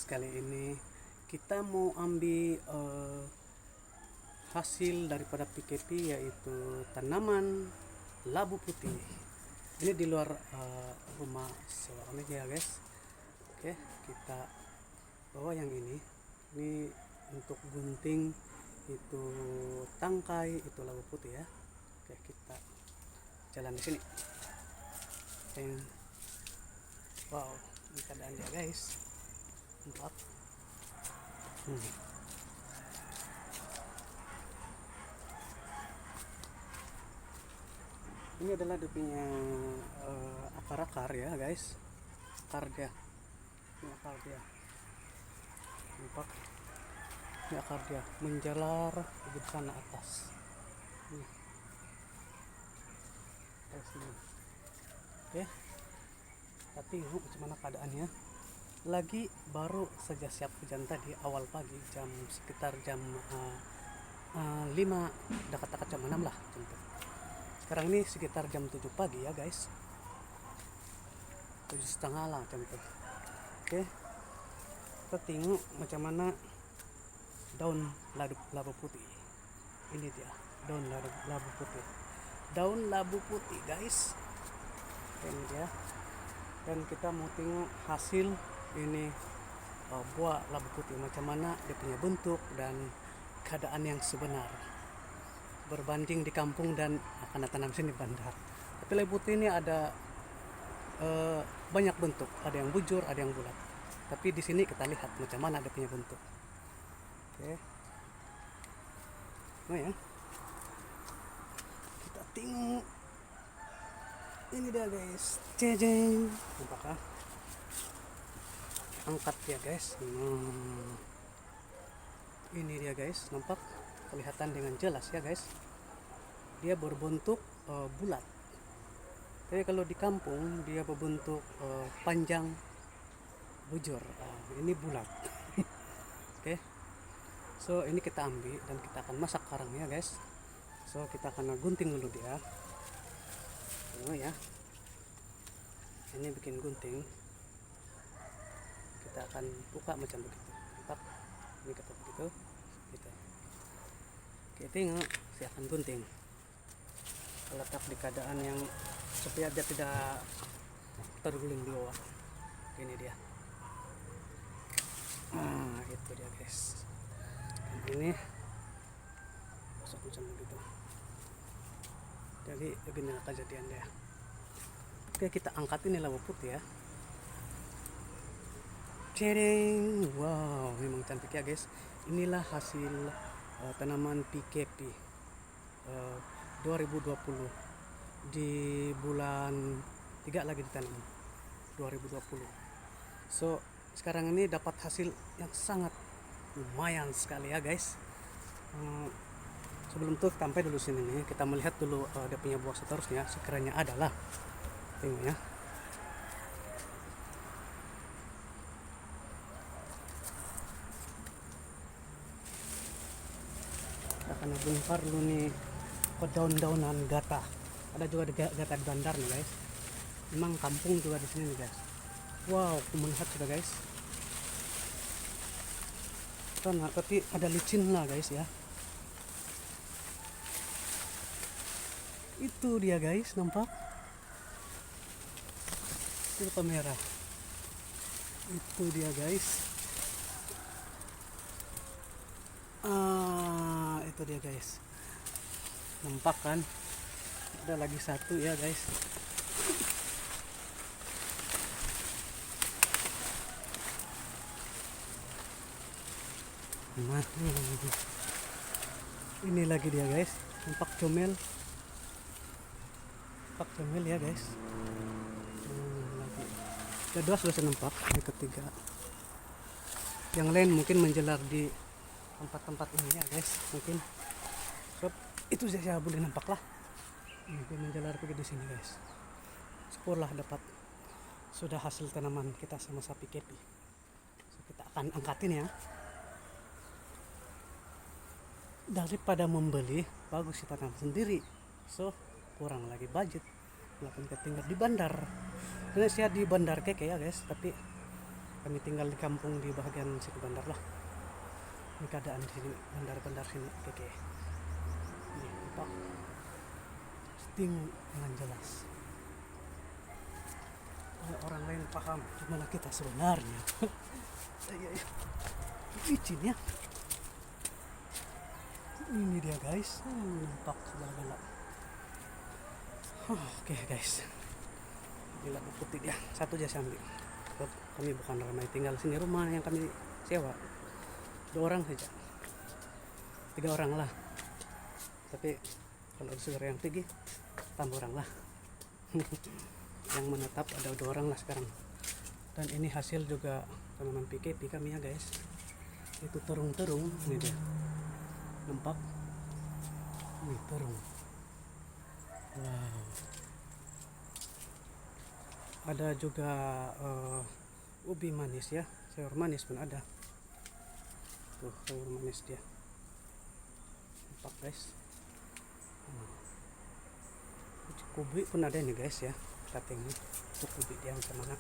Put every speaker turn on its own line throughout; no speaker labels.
kali ini kita mau ambil hasil daripada PKP, yaitu tanaman labu putih. Ini di luar rumah seorang aja ya guys. Oke, kita bawa yang ini untuk gunting itu tangkai itu labu putih ya. Oke, kita jalan di sini. Wow, ini keadaan dia guys. Empat. Ini adalah dia punya akar-akar ya guys. Akar dia. Ini akar dia. Nampak? Ini akar dia menjalar ke sana atas. Oke. Kita tengok bagaimana keadaannya. Lagi baru saja siap hujan tadi awal pagi, sekitar jam 5, dekat-dekat jam 6 lah. Sekarang ini sekitar jam 7 pagi ya guys, 7:30 lah jam itu. Oke, kita tengok macam mana daun labu putih. Ini dia daun labu putih. Daun labu putih guys. Ini dia. Dan kita mau tengok hasil ini buah labu putih, macam mana dia punya bentuk dan keadaan yang sebenar berbanding di kampung dan akan tanam sini bandar. Tapi labu putih ini ada banyak bentuk, ada yang bujur, ada yang bulat. Tapi di sini kita lihat macam mana dia punya bentuk. Oke. Nah ya, kita tengok. Ini dia guys, jejeng, apakah angkat ya guys. Ini dia guys, nampak kelihatan dengan jelas ya guys. Dia berbentuk bulat. Tapi kalau di kampung dia berbentuk panjang bujur. Ini bulat. Oke. So ini kita ambil dan kita akan masak sekarang ya guys. So kita akan gunting dulu dia. Oh ya, ini bikin gunting. Kita akan buka macam begitu. Nampak? Ini kita begitu. Gitu. Oke, tengok, saya akan gunting. Letak di keadaan yang supaya dia tidak terguling di bawah. Ini dia. Itu dia guys. Dan ini masuk macam begitu. Jadi beginilah kejadian dia. Oke, kita angkat ini labu putih ya. Cereng, wow, memang cantik ya guys. Inilah hasil tanaman PKP 2020 di bulan 3 lagi ditanam 2020. So sekarang ini dapat hasil yang sangat lumayan sekali ya guys. Sebelum itu sampai dulu sini nih, kita melihat dulu dia punya buah seterusnya, sekiranya adalah. Tengok ya. Kita akan bongkar dulu nih ke daun-daunan gata. Ada juga gata di bandar nih guys. Memang kampung juga di sini nih guys. Wow, aku melihat sudah guys. Karena tapi ada licin lah guys ya. Itu dia guys, nampak? Itu kamera. Itu dia guys. Itu dia guys. Nampak kan? Ada lagi satu ya guys. Nah, ini lagi dia guys. Nampak comel. Ya guys. Lagi. Kedua sudah saya nampak, yang ketiga. Yang lain mungkin menjelar di tempat-tempat ini ya guys, mungkin. So, itu saya boleh nampak lah. Mungkin menjelar pergi di sini guys. Syukurlah dapat sudah hasil tanaman kita sama PKP. So, kita akan angkatin ya. Daripada membeli, bagus kita tanam sendiri. So kurang lagi budget, melakukan tinggal di bandar. Karena saya di bandar keke ya guys, tapi kami tinggal di kampung di bagian situ bandar lah. Ini keadaan di sini, bandar-bandar sini. Oke. Ini nampak sting dengan jelas. Orang lain paham gimana kita sebenarnya. Licin ya. Ini dia guys, nampak segala-gala. Oke guys, ini labu putih dia, satu aja saya ambil. Kami bukan ramai tinggal sini, rumah yang kami sewa 2 orang saja, 3 orang lah. Tapi kalau saudara yang pergi tambah orang lah. Yang menetap ada 2 orang lah sekarang. Dan ini hasil juga tanaman PKP kami ya guys. Itu terung-terung, ini dia. Nampak? Ini terung. Wow. Ada juga ubi manis ya, sayur manis pun ada. Tuh sayur manis dia. Nampak guys. Pucuk ubi pun ada nih guys ya. Katanya pucuk ubi dia macam mana.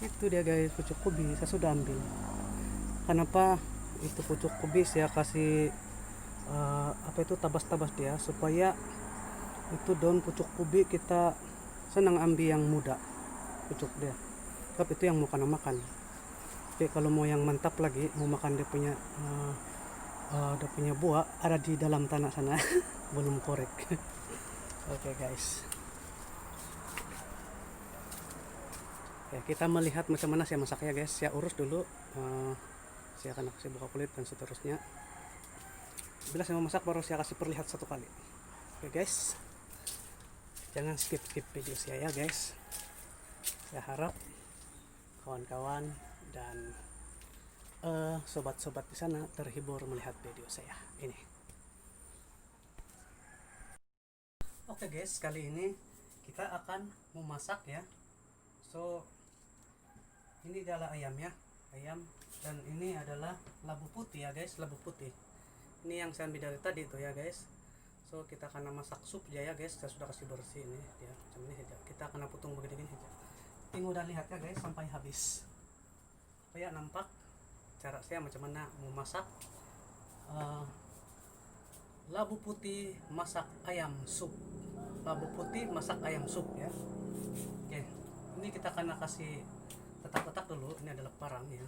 Itu dia guys, pucuk ubi saya sudah ambil. Kenapa itu pucuk ubi saya kasih tabas-tabas dia supaya itu daun pucuk ubi kita senang ambil yang muda pucuk dia. Tapi itu yang mau kena makan. Tapi kalau mau yang mantap lagi, mau makan dia punya buah ada di dalam tanah sana. Belum korek. Oke guys. Oke, kita melihat macam mana saya masak ya guys. Saya urus dulu. Saya akan kasih buka kulit dan seterusnya. Bila saya memasak baru saya kasih perlihat satu kali. Oke guys, jangan skip video saya ya guys. Saya harap kawan-kawan dan sobat-sobat di sana terhibur melihat video saya ini. Oke guys, kali ini kita akan memasak ya. So ini adalah ayam ya, dan ini adalah labu putih ya guys, labu putih. Ini yang saya ambil dari tadi itu ya guys. So kita akan masak sup aja ya guys. Saya sudah kasih bersih ini dia macam ini saja. Kita akan potong begini saja. Tunggu dan lihat ya guys sampai habis. Supaya nampak cara saya macam mana memasak labu putih masak ayam sup. Labu putih masak ayam sup ya. Oke. Ini kita akan kasih tetak-tetak dulu. Ini adalah parang ya.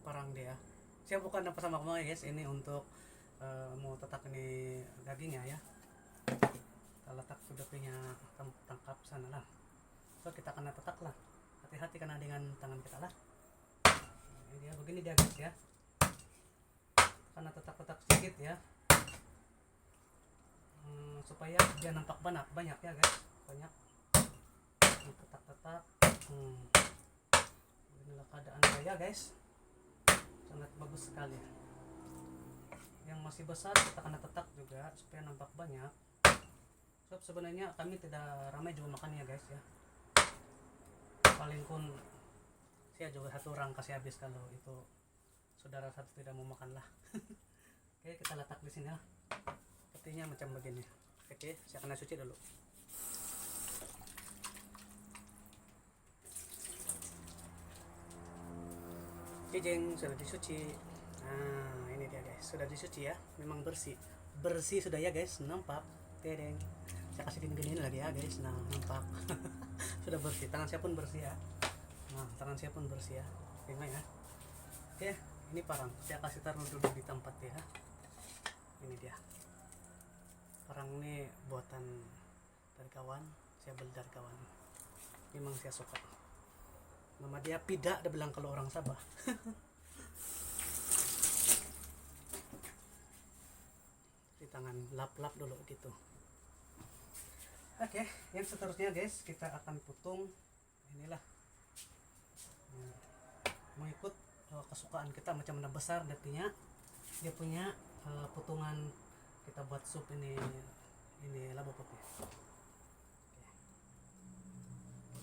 Parang dia. Saya bukan dapat sama kamu guys, ini untuk mau tetak ini dagingnya ya. Kita letak sudah punya tangkap sana lah. So kita akan tetak lah. Hati-hati karena dengan tangan kita lah. Ini dia begini dia guys ya. Karena tetak-tetak sedikit ya. Supaya dia nampak banyak ya guys. Banyak. Tetak-tetak. Inilah keadaan saya guys. Sangat bagus sekali. Yang masih besar kita akan tetak juga supaya nampak banyak. So sebenarnya kami tidak ramai juga makannya guys ya. Paling pun saya juga satu orang kasih habis kalau itu saudara satu tidak mau makan lah. Oke, kita letak di sini ya. Sepertinya macam begini. Oke, saya akan cuci dulu. Jeng sudah dicuci. Nah ini dia guys, sudah dicuci ya, memang bersih sudah ya guys, nampak tereng. Saya kasih gini lagi ya guys. Nah nampak sudah bersih, tangan saya pun bersih ya. Nah tangan saya pun bersih ya, tengok ya. Oke, ini parang saya kasih taruh dulu di tempat ya. Ini dia parang, ini buatan dari kawan, saya beli dari kawan, memang saya suka. Nama dia Pida, dia bilang kalau orang Sabah. Di tangan lap-lap dulu gitu. Oke, yang seterusnya guys kita akan potong inilah. Mengikut kesukaan kita macam mana besar dia punya potongan kita buat sup ini labu putih.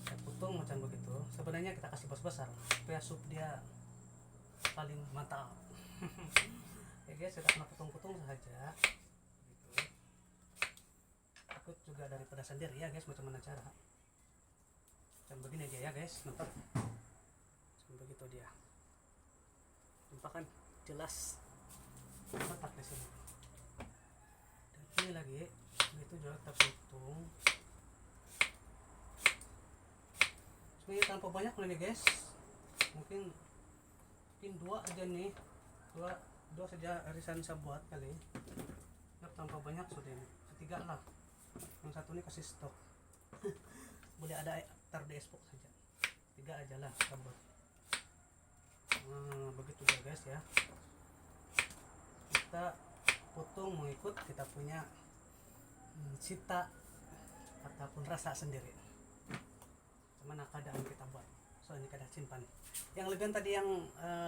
Kita potong macam begitu. Sebenarnya kita kasih besar supaya sup dia paling mantap. Oke guys, kita kena potong-potong saja gitu. Takut juga daripada sendiri ya guys, macam mana cara. Dan begini dia ya guys, nampak begitu dia. Nampak kan jelas kotak di sini. Dan ini lagi itu juga kita potong. Sebenarnya tanpa banyak loh ini guys, mungkin dua aja nih, dua saja arisan saya buat kali. Nggak tanpa banyak sudah ini, ketiga lah. Yang satu ini kasih stok. Boleh ada taruh di espok saja. 3 aja lah kita buat. Begitu ya guys ya. Kita potong mengikut kita punya cita ataupun rasa sendiri. Mana keadaan kita buat. So ini kada simpan. Yang lebihan tadi yang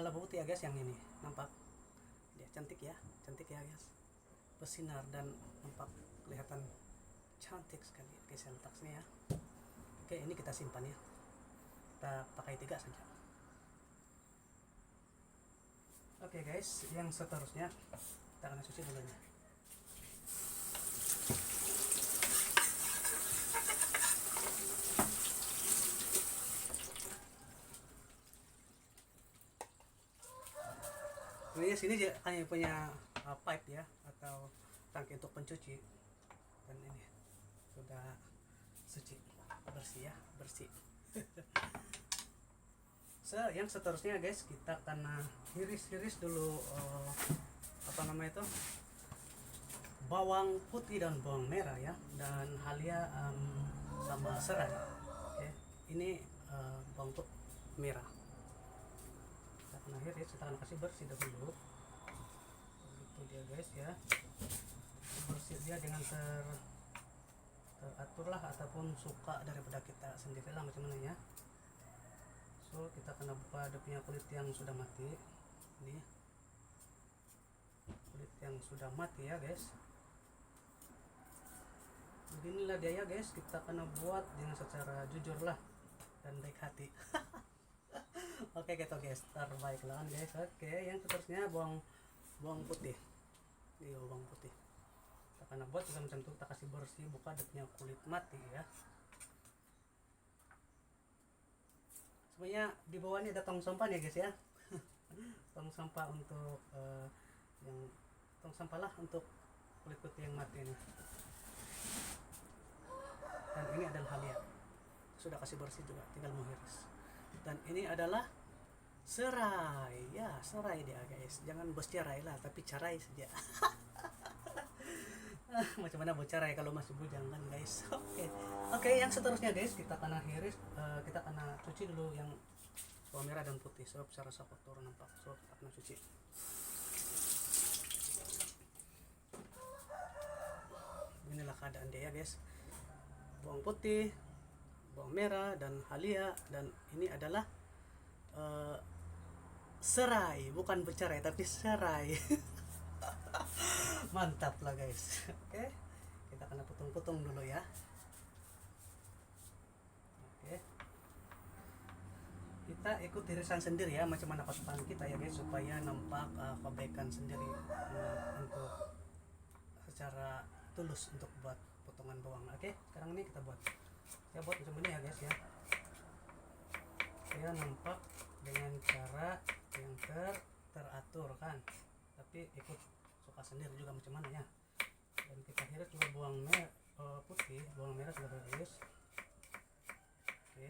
labu putih ya guys, yang ini nampak dia cantik ya guys, bersinar dan nampak kelihatan cantik sekali. Oke, saya letak sini ya. Oke, ini kita simpan ya, kita pakai 3 saja. Oke guys, yang seterusnya kita akan cuci dulu nya. Ini sini hanya punya pipe ya, atau tangki untuk pencuci, dan ini sudah suci, bersih ya, bersih. So, yang seterusnya guys, kita akan hiris dulu apa namanya itu, bawang putih dan bawang merah ya, dan halia sama serai. Oke, ini bawang putih merah. Kita akan hiris, kita akan kasih bersih dahulu. Begitu dia guys ya, bersih dia dengan teratur lah, ataupun suka daripada kita sendiri lah macam mana ya. So kita kena buka dia punya kulit yang sudah mati. Ini kulit yang sudah mati ya guys. Beginilah dia ya guys, kita kena buat dengan secara jujur lah dan baik hati. Oke gitu guys, terbaik lah guys. Oke, yang seterusnya bawang putih. Ini bawang putih. Kita kena buat juga macam itu, kita kasih bersih, buka dia punya kulit mati ya. Sebenarnya di bawah ini ada tong sampah ya guys ya. Tong sampah untuk yang tong sampah lah untuk kulit putih yang mati ini. Dan ini adalah halia, sudah kasih bersih juga, tinggal menghiris. Dan ini adalah serai ya, serai dia guys, jangan bos cerai lah, tapi carai saja. Macam mana bos cerai kalau masih bujang kan guys. Oke, yang seterusnya guys, kita kena hiris, kita kena cuci dulu yang bawang merah dan putih. So saya rasa kotor nampak, so kita kena cuci. Inilah keadaan dia ya guys, bawang putih, bawang merah dan halia, dan ini adalah serai, bukan bercerai tapi serai. Mantap lah guys. Oke, kita kena potong-potong dulu ya. Oke, kita ikut irisan sendiri ya, macam mana pasukan kita ya guys, supaya nampak kebaikan sendiri untuk secara tulus untuk buat potongan bawang. Oke, sekarang ini kita buat. Saya buat macam ini ya guys ya. Saya nampak dengan cara yang teratur kan, tapi ikut suka sendiri juga macam mana ya. Dan kita hiris juga bawang merah putih, bawang merah sudah hiris. Oke,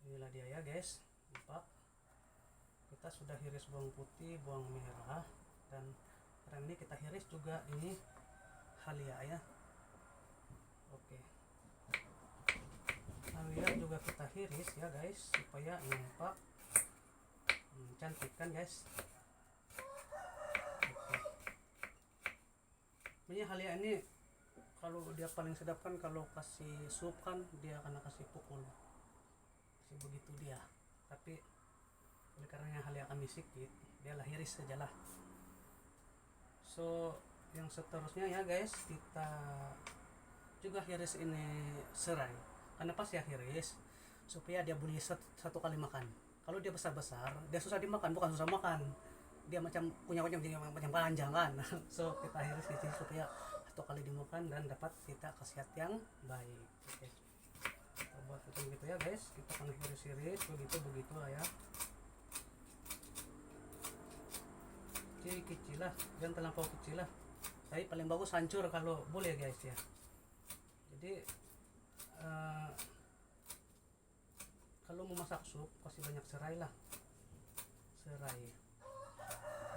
inilah dia ya guys, nampak kita sudah hiris bawang putih, bawang merah, dan sekarang ini kita hiris juga ini halia ya. Oke, halia juga kita hiris ya guys, supaya nampak cantik kan guys. Oke, ini halia ini kalau dia paling sedap kan kalau kasih sup kan, dia akan kasih pukul, kasih begitu dia. Tapi oleh karena halia kami sedikit, dia lah hiris sajalah. So yang seterusnya ya guys, kita juga hiris ini serai. Kenapa saya hiris? Supaya dia bunyi satu kali makan. Kalau dia besar-besar, dia susah dimakan, bukan susah makan. Dia macam punya macam panjang kan. So kita hiris di sini supaya satu kali dimakan dan dapat kita khasiat yang baik. Oke. kita buat macam gitu ya guys, kita akan iris-iris begitu lah ya, kecil lah, jangan terlampau kecil lah, tapi paling bagus hancur kalau boleh guys ya. Jadi kalau mau masak sup pasti banyak serai lah, serai,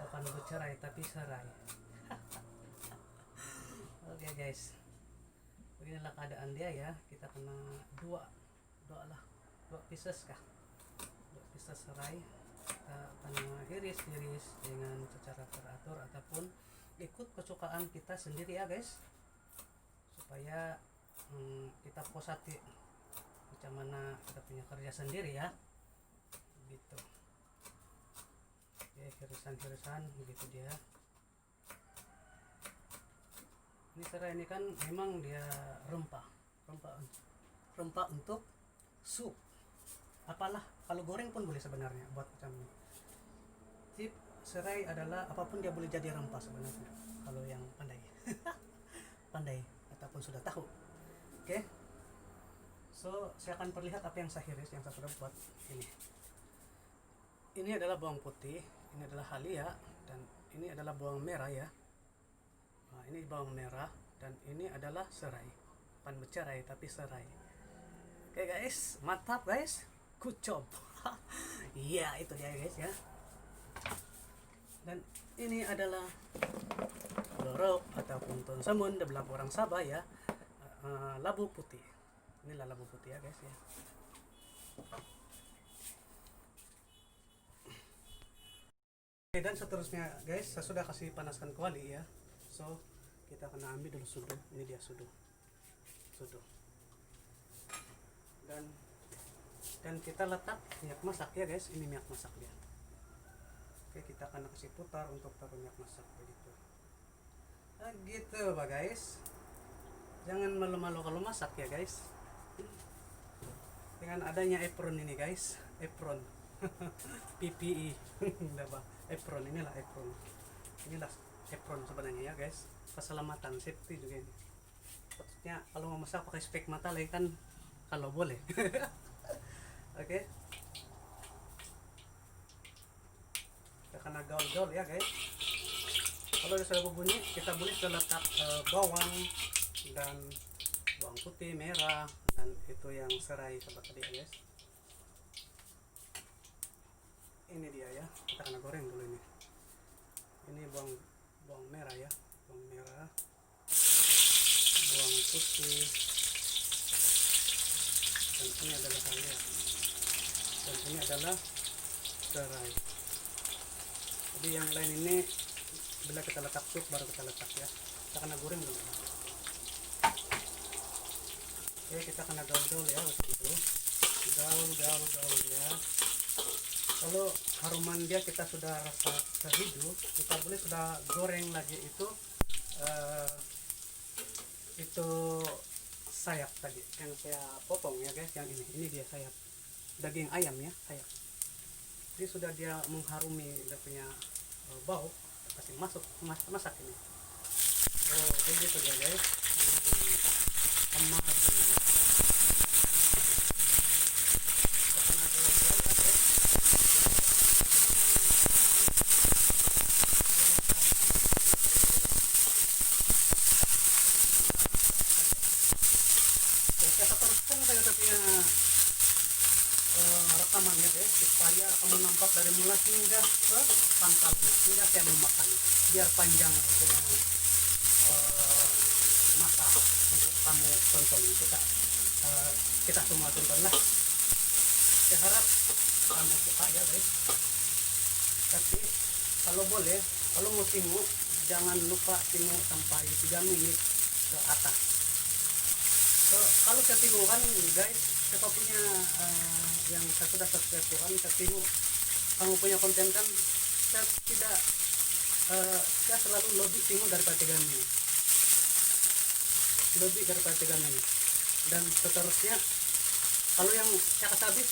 bukan bercerai tapi serai. Oke guys, beginilah keadaan dia ya. Kita kena dua pieces kah, 2 pieces serai. Kita akan iris-iris dengan secara teratur ataupun ikut kesukaan kita sendiri ya guys, supaya kita puas hati macam mana kita punya kerja sendiri ya, gitu. Oke, irisan begitu dia. Ini serai ini kan memang dia rempah untuk sup, apalah, kalau goreng pun boleh sebenarnya buat macam ini. Tip serai adalah apapun dia boleh jadi rempah sebenarnya kalau yang pandai. Pandai ataupun sudah tahu. Oke. So, saya akan perlihat apa yang saya iris, yang saya sudah buat ini. Ini adalah bawang putih, ini adalah halia, dan ini adalah bawang merah ya. Nah, ini bawang merah dan ini adalah serai. Bukan bercerai tapi serai. Oke guys, mantap guys. Good job. Iya, itu dia guys ya. Dan ini adalah lorok ataupun tonsamun di belah orang Sabah ya. Labu putih. Inilah labu putih ya guys ya. Oke, dan seterusnya guys, saya sudah kasih panaskan kuali ya. So, kita akan ambil dulu sudu. Ini dia sudu. Dan kita letak minyak masak ya guys. Ini minyak masak dia. Oke, kita akan kasih putar untuk taruh minyak masak begitu. Nah, gitu Pak guys. Jangan malu-malu kalau masak ya guys. Dengan adanya apron ini guys, apron. PPE. Apron, inilah apron. Inilah apron sebenarnya ya guys. Keselamatan, safety juga ini. Maksudnya kalau mau masak pakai spek mata lagi kan kalau boleh. Oke. Kita kena gaul-gaul ya guys. Kalau sudah berbunyi, kita boleh sudah letak bawang dan bawang putih, merah, dan itu yang serai seperti tadi ya guys. Ini dia ya, kita kena goreng dulu ini. Ini bawang merah ya, bawang merah, bawang putih, dan ini adalah halia, dan ini adalah serai. Jadi yang lain ini bila kita letak sup baru kita letak ya. Kita kena goreng dulu. Oke, kita kena gaul-gaul ya begitu. Gaul ya. Kalau haruman dia kita sudah rasa terhidup, kita boleh sudah goreng lagi itu sayap tadi yang saya potong ya guys, yang ini dia sayap daging ayam ya, sayap. Jadi sudah dia mengharumi, dia punya bau, kasih masak ini. Oh, begitu dia guys. Emas rekamannya guys, supaya kamu nampak dari mulai hingga ke pangkalnya, hingga saya memakan, biar panjang itu masa untuk kamu tonton. Kita semua tonton lah. Saya harap kamu suka ya guys. Tapi kalau boleh, kalau mau tengok jangan lupa tengok sampai 3 menit ke atas. So, kalau saya tengok kan guys, siapa punya yang saya sudah subscribe kan, saya tengok kamu punya konten kan, saya tidak saya selalu lebih tengok daripada 3 menit, lebih daripada 3 menit. Dan seterusnya kalau yang saya kasih habis,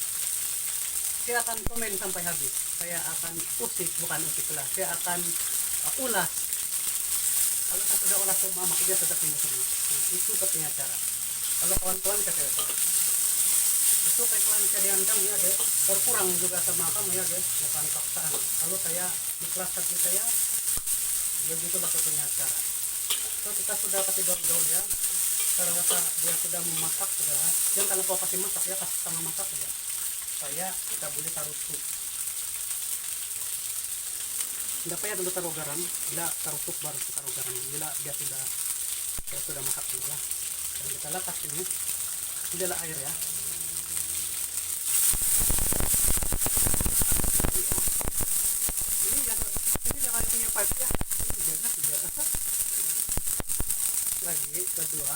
saya akan komen sampai habis. Saya akan usik lah, saya akan ulas. Kalau saya sudah ulas semua, makanya saya tengok semua. Nah, itu satunya cara. Kalau kawan-kawan kata Itu iklan saya dihantam ya guys, berkurang juga sama kamu ya guys, bukan paksaan. Kalau saya ikhlas hati saya, begitulah satunya cara. So kita sudah kasih gaul-gaul ya, saya rasa dia sudah memasak sudah. Jangan lupa kasih masak ya, kasih setengah masak saja supaya kita boleh taruh sup. Tidak payah dulu taruh garam, tidak taruh sup baru kita taruh garam. Bila dia sudah masak juga, dan kita letak ini, inilah air ya. Ini jangan punya pipe ya, ini jangan juga. Lagi kedua,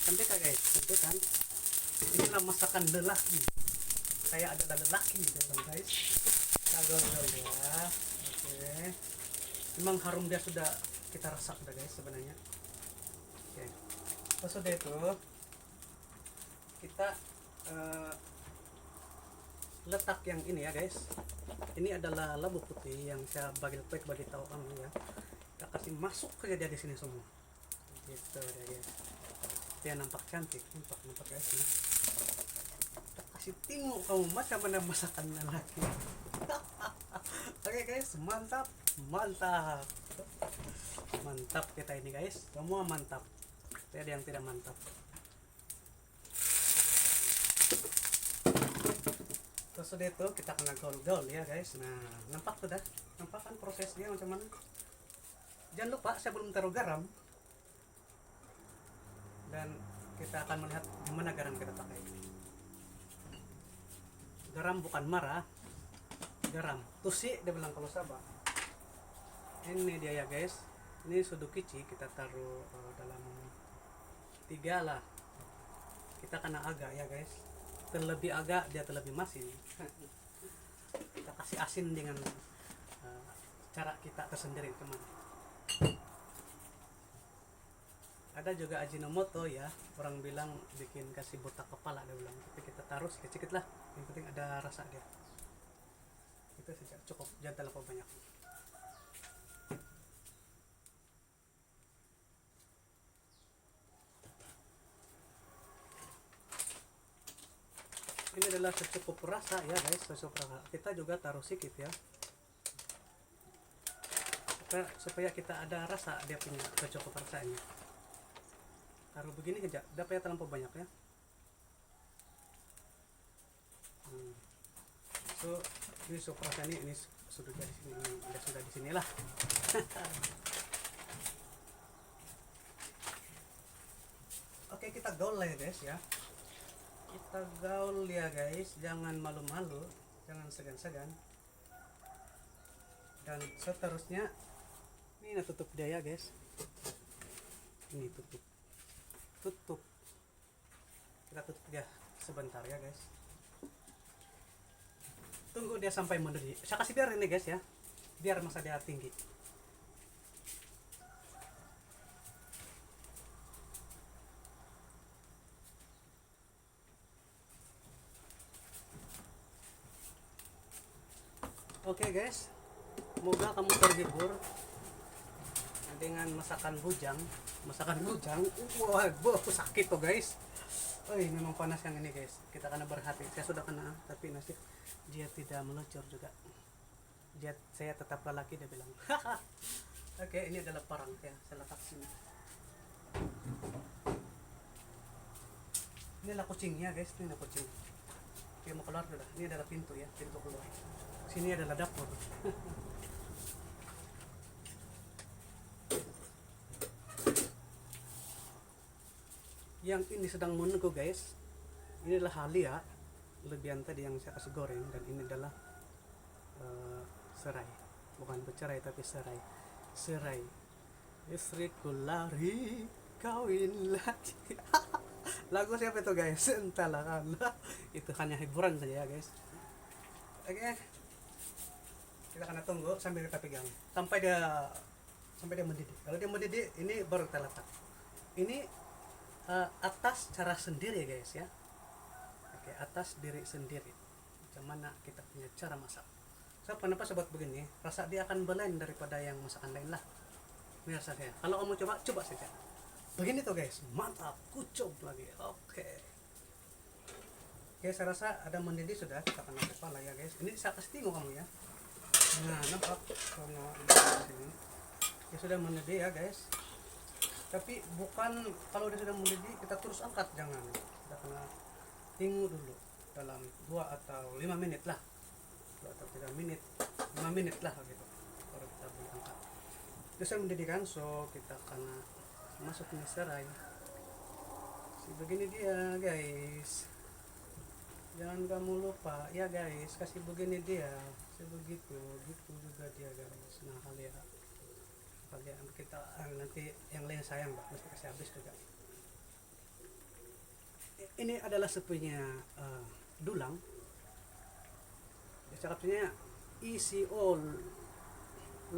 cantik kan guys, cantik kan? Inilah masakan lelaki. Saya adalah lelaki guys. Gagal ya. Oke. Memang harum dia sudah kita rasak sudah guys sebenarnya. Oke. Terus sudah itu kita letak yang ini ya guys. Ini adalah labu putih yang saya bagi tahu kamu ya. Kita kasih masuk saja dia di sini semua. Gitu ya guys. Dia nampak cantik, nampak guys ya. Kita kasih tengok kamu macam mana masakan lelaki. Oke guys, mantap kita ini guys, semua mantap, tidak ada yang tidak mantap. Terus sudah itu kita kena gaul-gaul ya guys. Nah, nampak kan prosesnya macam mana. Jangan lupa saya belum taruh garam, dan kita akan melihat di mana garam kita pakai. Garam bukan marah, garam tusi dia bilang kalau Sabah. Ini dia ya guys, ini sudokichi kita taruh dalam 3 lah. Kita kena agak ya guys, terlebih agak dia terlebih masin. Kita kasih asin dengan cara kita tersendiri teman. Ada juga Ajinomoto ya, orang bilang bikin kasih botak kepala dia bilang, tapi kita taruh sedikit lah, yang penting ada rasa dia. Itu saja cukup, jangan terlalu banyak. Ini adalah secukup rasa ya guys, secukup rasa. Kita juga taruh sedikit ya, supaya kita ada rasa dia punya secukup rasanya. Taruh begini aja, tidak payah terlalu banyak ya. So ini sup rasa ini sudah di sini, ini sudah di sinilah. Oke, kita gaul lah ya guys ya. Kita gaul ya guys, jangan malu-malu, jangan segan-segan. Dan seterusnya ini tutup dia ya guys. Ini tutup. Kita tutup dia sebentar ya guys. Tunggu dia sampai mendidih. Saya kasih biar ini guys ya, biar masa dia tinggi. Oke guys, semoga kamu terhibur dengan masakan bujang. Wah, sakit tuh guys. Memang panas yang ini guys. Kita kena berhati. Saya sudah kena, tapi nasib dia tidak meluncur juga. Saya tetap lelaki dia bilang. Oke, ini adalah parang ya. Saya letak sini. Inilah kucingnya guys, inilah kucing. Dia mau keluar sudah. Ini adalah pintu ya, pintu keluar. Sini adalah dapur. Yang ini sedang menunggu guys. Ini adalah halia, lebihan tadi yang saya kasih goreng, dan ini adalah serai. Bukan bercerai tapi serai. Istriku lari kawin lagi. Lagu siapa itu guys? Entahlah kan. Itu hanya hiburan saja ya guys. Oke. Kita akan tunggu sambil kita pegang sampai dia mendidih. Kalau dia mendidih, ini baru kita letak. Ini atas cara sendiri guys ya. Oke, atas diri sendiri. Macam mana kita punya cara masak. So, kenapa sebab begini? Rasa dia akan berlain daripada yang masakan lain lah. Biar saya. Kalau kamu coba saja. begini tuh guys, mantap, kucup lagi. Oke. Oke, saya rasa ada mendidih sudah, kita akan kepala ya guys. Ini saya kasih tengok kamu ya. Nah, nampak kalau di sini. Ya sudah mendidih ya guys. Tapi bukan kalau dia sudah mendidih kita terus angkat, jangan. Kita kena tunggu dulu dalam 2 atau 5 menit lah. 2 atau 3 menit, 5 menit lah gitu. Baru kita boleh angkat. Itu sudah mendidih kan, so kita kena masuk ke serai. Begini dia guys. Jangan kamu lupa ya guys, kasih begini dia sebegitu gitu juga dia guys. Nah kalian kita nanti yang lain sayang mbak, mesti kasih habis juga. Ini adalah sepunya dulang. Cakapnya isi all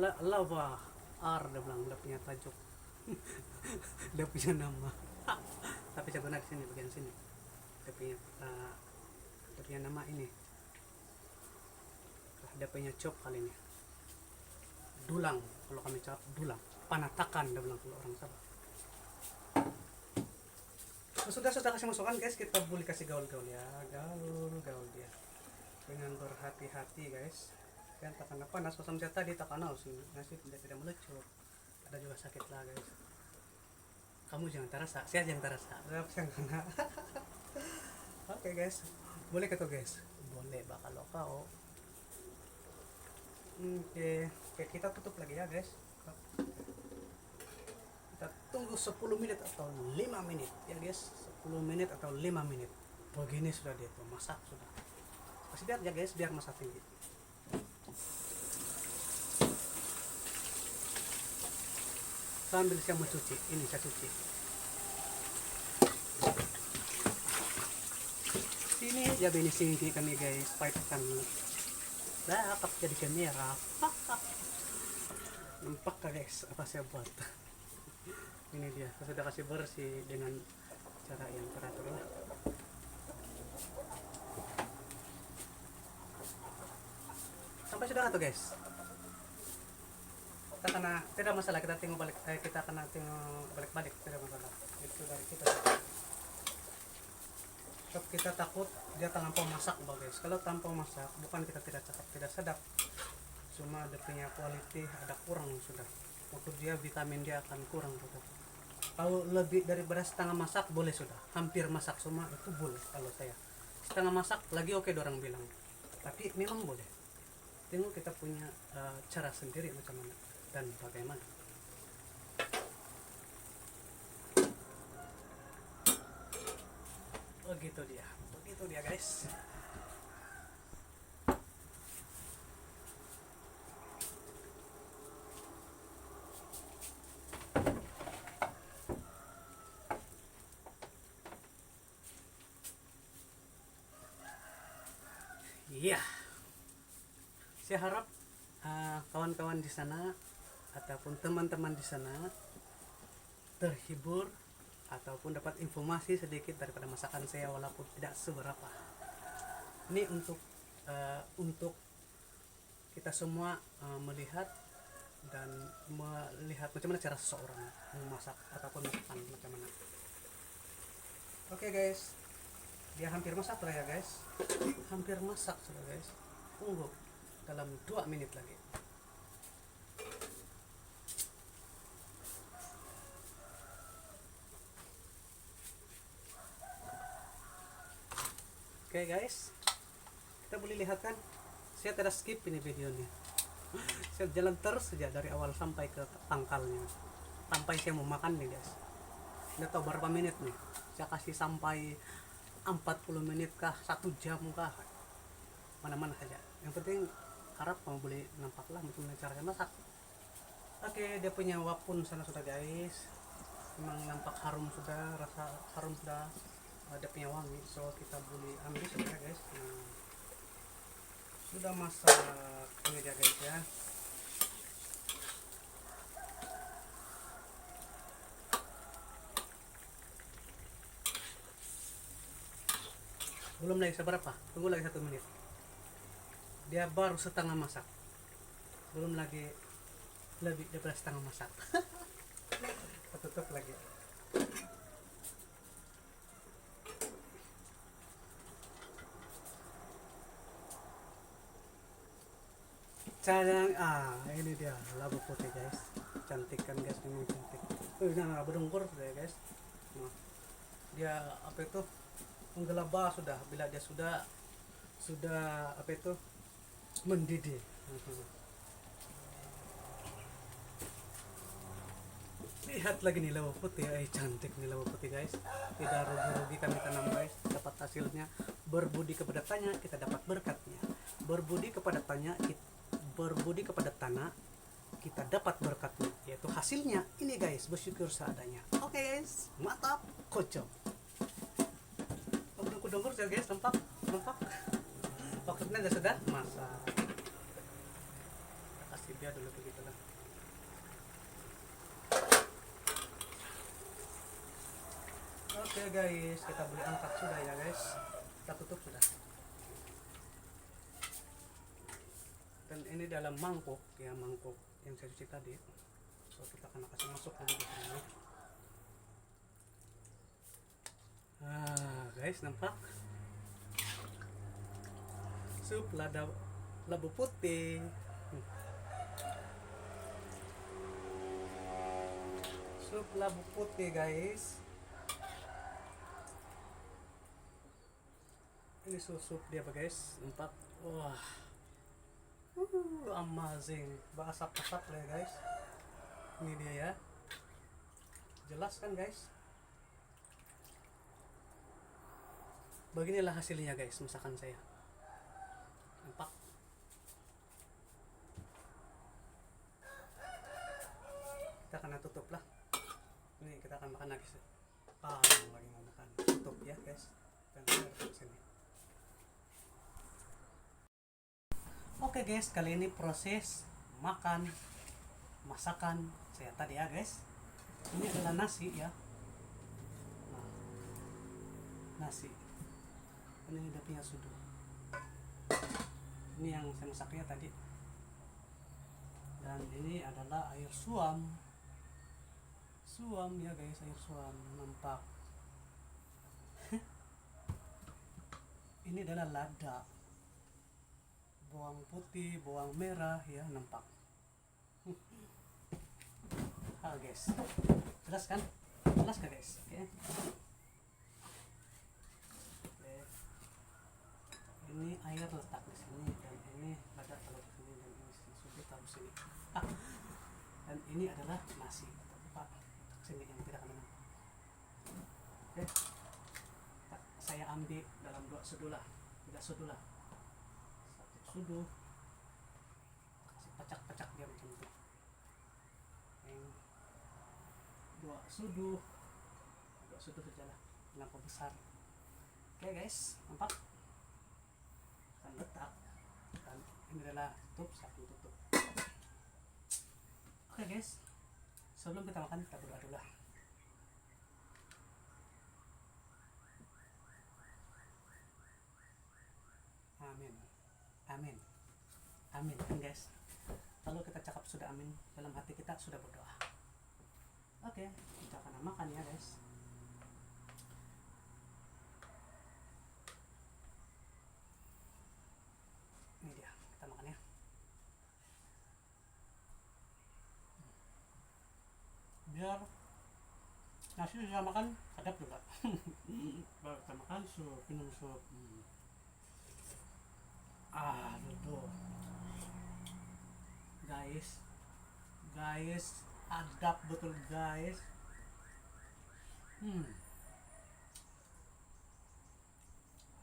lava R, dia bilang, dia punya tajuk. Dia punya nama. Tapi saya guna di sini, bagian sini dia punya nama ini. Dia punya cop kali ini dulang, kalau kami cakap dulang, panatakan dia bilang kalau orang Sabah. Sudah kasih masukan guys, kita boleh kasih gaul-gaul ya, gaul dia dengan berhati-hati guys. Kan tak kena panas, pasang saya tadi tak kena nasi tidak melecut, ada juga sakit lah guys. Kamu jangan terasa, saya jangan terasa, saya kena. Oke guys, boleh kata guys, boleh bakal kau. Oke, kita tutup lagi ya guys. Kita tunggu 10 menit atau 5 menit ya guys. 10 menit atau 5 menit. Begini sudah dia tuh, masak sudah. Kasih lihat ya guys, biar masak tinggi. Sambil saya mencuci, ini saya cuci. Sini ya bini sini kami guys, fight kami. Dakap jadi kamera. Nampak ka guys apa saya buat. Ini dia, saya sudah kasih bersih dengan cara yang teratur lah. Sampai sudah tuh guys. Kita kena, tidak masalah, kita tengok balik, kita kena tengok balik-balik, tidak masalah. Itu dari kita. Kalau kita takut dia tanpa masak guys. Kalau tanpa masak bukan kita tidak cakap tidak sedap, cuma dia punya quality ada kurang sudah. Untuk dia vitamin dia akan kurang sudah. Kalau lebih daripada setengah masak boleh sudah, hampir masak semua itu boleh. Kalau saya setengah masak lagi oke, orang bilang, tapi memang boleh. Tengok kita punya cara sendiri macam mana dan bagaimana. Begitu dia guys. Iya, saya harap kawan-kawan di sana ataupun teman-teman di sana terhibur ataupun dapat informasi sedikit daripada masakan saya walaupun tidak seberapa. Ini untuk kita semua melihat dan melihat macam mana cara seseorang memasak ataupun makan macam mana. Oke guys, dia hampir masak lah ya guys, hampir masak sudah guys. Tunggu dalam 2 menit lagi. Oke guys, kita boleh lihat kan, saya tidak skip ini videonya. Saya jalan terus saja dari awal sampai ke pangkalnya, sampai saya mau makan nih guys. Nggak tahu berapa menit nih, saya kasih sampai 40 menit kah, 1 jam kah, mana-mana saja. Yang penting harap kamu boleh nampak lah macam cara saya masak. Oke, dia punya wapun sana sudah guys, memang nampak harum sudah, rasa harum sudah, ada punya wangi, so kita boleh ambil sudah guys. Sudah masak ini dia guys ya. Belum lagi seberapa, tunggu lagi 1 menit. Dia baru setengah masak, belum lagi lebih daripada setengah masak. Kita tutup lagi. Sayang, ini dia labu putih guys, cantik kan guys, memang cantik. Nah berdengkur ya guys. Nah, dia apa itu menggelabah sudah, bila dia sudah apa itu mendidih. Lihat lagi nih labu putih, cantik nih labu putih guys. Tidak rugi-rugi kami tanam guys, dapat hasilnya. Berbudi kepada tanah kita dapat berkatnya. Berbudi kepada tanah kita dapat berkatnya, yaitu hasilnya ini guys, bersyukur seadanya. Oke guys, mantap, kocok. Udah ya guys, nampak waktunya sudah masak. Kasih dia dulu begitu lah. Oke guys, kita boleh angkat sudah ya guys, kita tutup sudah. Dan ini dalam mangkuk ya, mangkuk yang saya cuci tadi. So kita akan kasih masuk dulu di sini. Guys, nampak sup labu putih. Sup labu putih guys. Ini sup dia guys, nampak. Wah, amazing, berasap-asap lah guys. Ini dia ya, jelas kan guys. Beginilah hasilnya guys, masakan saya. Nampak. Kita akan tutup lah. Ini kita akan makan lagi. Lagi mau makan. Tutup ya guys. Dan sini. Oke guys, kali ini proses masakan saya tadi ya guys. Ini adalah nasi ya. Nah, nasi. Ini udah punya sudu. Ini yang saya masaknya tadi. Dan ini adalah air suam ya guys, air suam, nampak. Ini adalah lada, bawang putih, bawang merah ya, nampak. Guys, jelas kan guys? Oke. Ini air letak di sini, dan ini lada taruh di sini, dan ini susu taruh di sini. Dan ini adalah nasi. Pak, sini yang tidak akan nampak. Oke. Saya ambil dalam 2 sudu lah, 3 sudu lah. 1 sudu. Kasih pacak-pacak dia macam itu. 2 sudu saja lah, kenapa besar. Oke guys, nampak. Dan letak, dan ini adalah tutup, satu tutup. Oke guys, sebelum kita makan kita berdoa dulu lah. Amin kan guys. Kalau kita cakap sudah amin, dalam hati kita sudah berdoa. Oke, kita akan makan ya guys. Ini dia, kita makan ya. Biar nasi bisa makan, sedap juga. Baru kita makan sup, minum sup. Tuh guys, adab betul guys.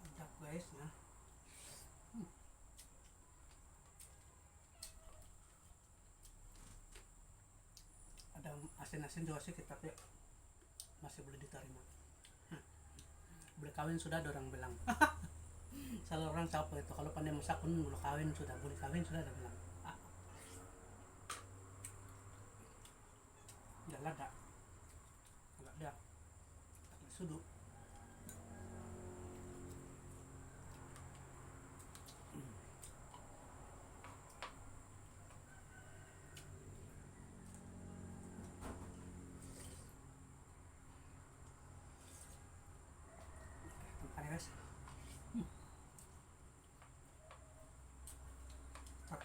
Adab guys ya. Ada asin-asin juga sih, tapi masih boleh diterima. Boleh kawin sudah, ada orang bilang. Salah orang siapa itu, kalau pandai masak pun boleh kawin sudah, ada bilang. Lada sudu.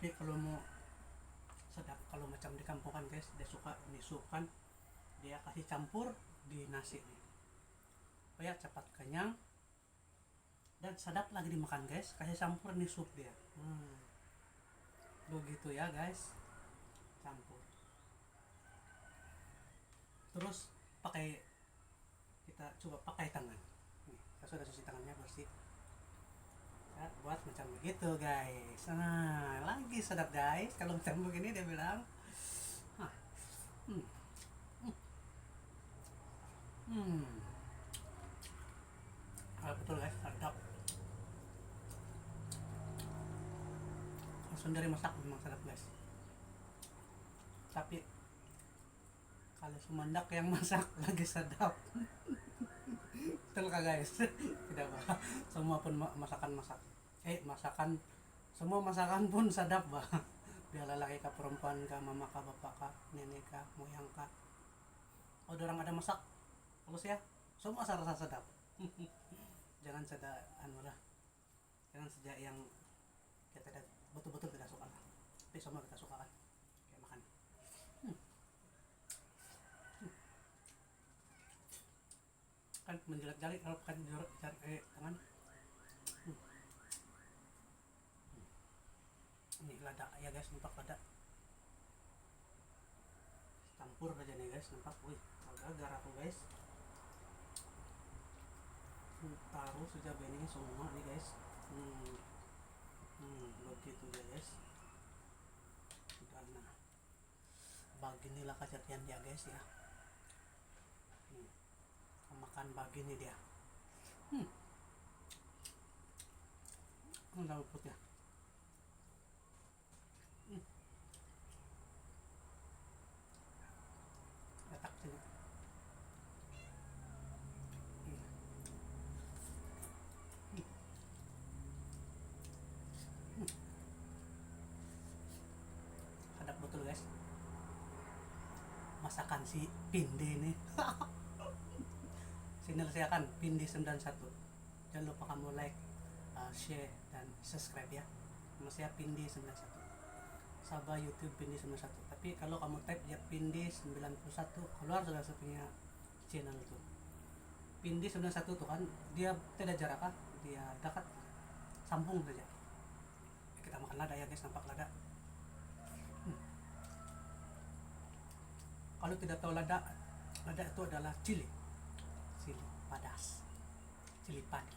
Tapi kalau mau sedap, kalau macam di kampung kan guys, dia suka ini sup kan, dia kasih campur di nasi nih supaya cepat kenyang dan sedap lagi dimakan guys. Kasih campur nih sup dia. Begitu ya guys, campur. Terus kita coba pakai tangan. Nih, saya sudah cuci tangannya bersih. Saya buat macam begitu guys. Nah, lagi sedap guys. Kalau macam begini dia bilang, ah, hmm, hmm. Betul guys, sedap. Langsung dari masak memang sedap guys. Tapi kalau Sumandak yang masak lagi sedap. Betul kah guys? Tidak bah. Semua pun masakan semua masakan pun sedap bah. Dia lelaki kah, perempuan kah, mama kah, bapak kah, nenek kah, moyang kah. Oh, orang ada masak terus ya, semua rasa sedap. Jangan saja lah, jangan saja yang kita betul-betul tidak suka lah, tapi semua kita suka kan, kayak makan. Kan menjilat jari, kalau pakai tangan. Ini lada ya guys, nampak lada campur aja nih guys, nampak. Wih, agak aku guys. Taruh saja benihnya semua nih guys. Begitu ya guys. Dan beginilah kejadian dia guys ya. Makan begini dia. Lalu putih. Letak sini. Sedap betul guys. Masakan si Pindi nih. Channel saya kan Pindi 91. Jangan lupa kamu like, share dan subscribe ya. Nama saya Pindi 91. Sabah YouTube Pindi 91. Tapi kalau kamu type ya Pindi 91, keluar sudah saya punya channel itu. Pindi 91 tuh kan dia tidak jarak kah? Dia dekat, sambung saja. Kita makan lada ya guys, nampak lada. Kalau tidak tahu lada itu adalah cili padas, cili padi.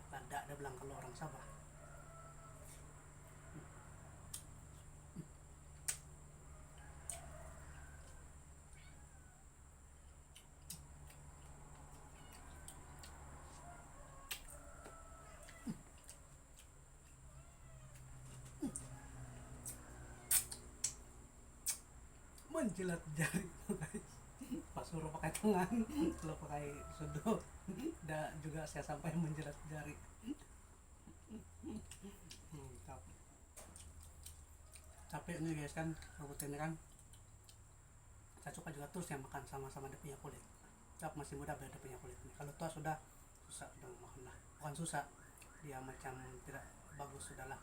Lada ada bilang kalau orang Sabah. Menjilat jari guys, pas suruh pakai tangan, kalau pakai sudo juga saya sampai menjilat jari. Tapi ini guys kan robot ini kan saya suka juga terus yang makan sama-sama dia punya kulit. Tapi masih muda dia punya kulit ini. Kalau tua sudah susah udah makan lah, bukan susah, dia macam tidak bagus sudahlah.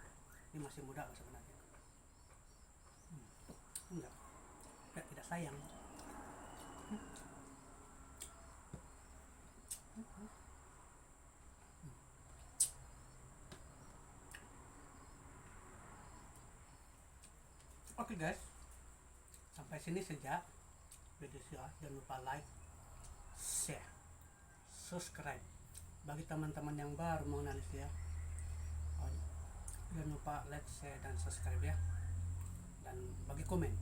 Ini masih muda sebenarnya. Enggak tidak sayang. Oke guys, sampai sini saja video saya. Jangan lupa like, share, subscribe. Bagi teman-teman yang baru mengenali saya, jangan lupa like, share dan subscribe ya. Dan bagi komen,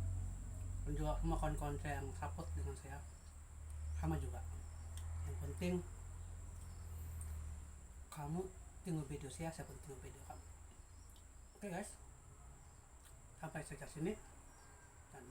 dan juga sama kawan-kawan saya yang support dengan saya sama juga. Yang penting kamu tengok video saya pun tengok video kamu. Oke guys, sampai saja sini dan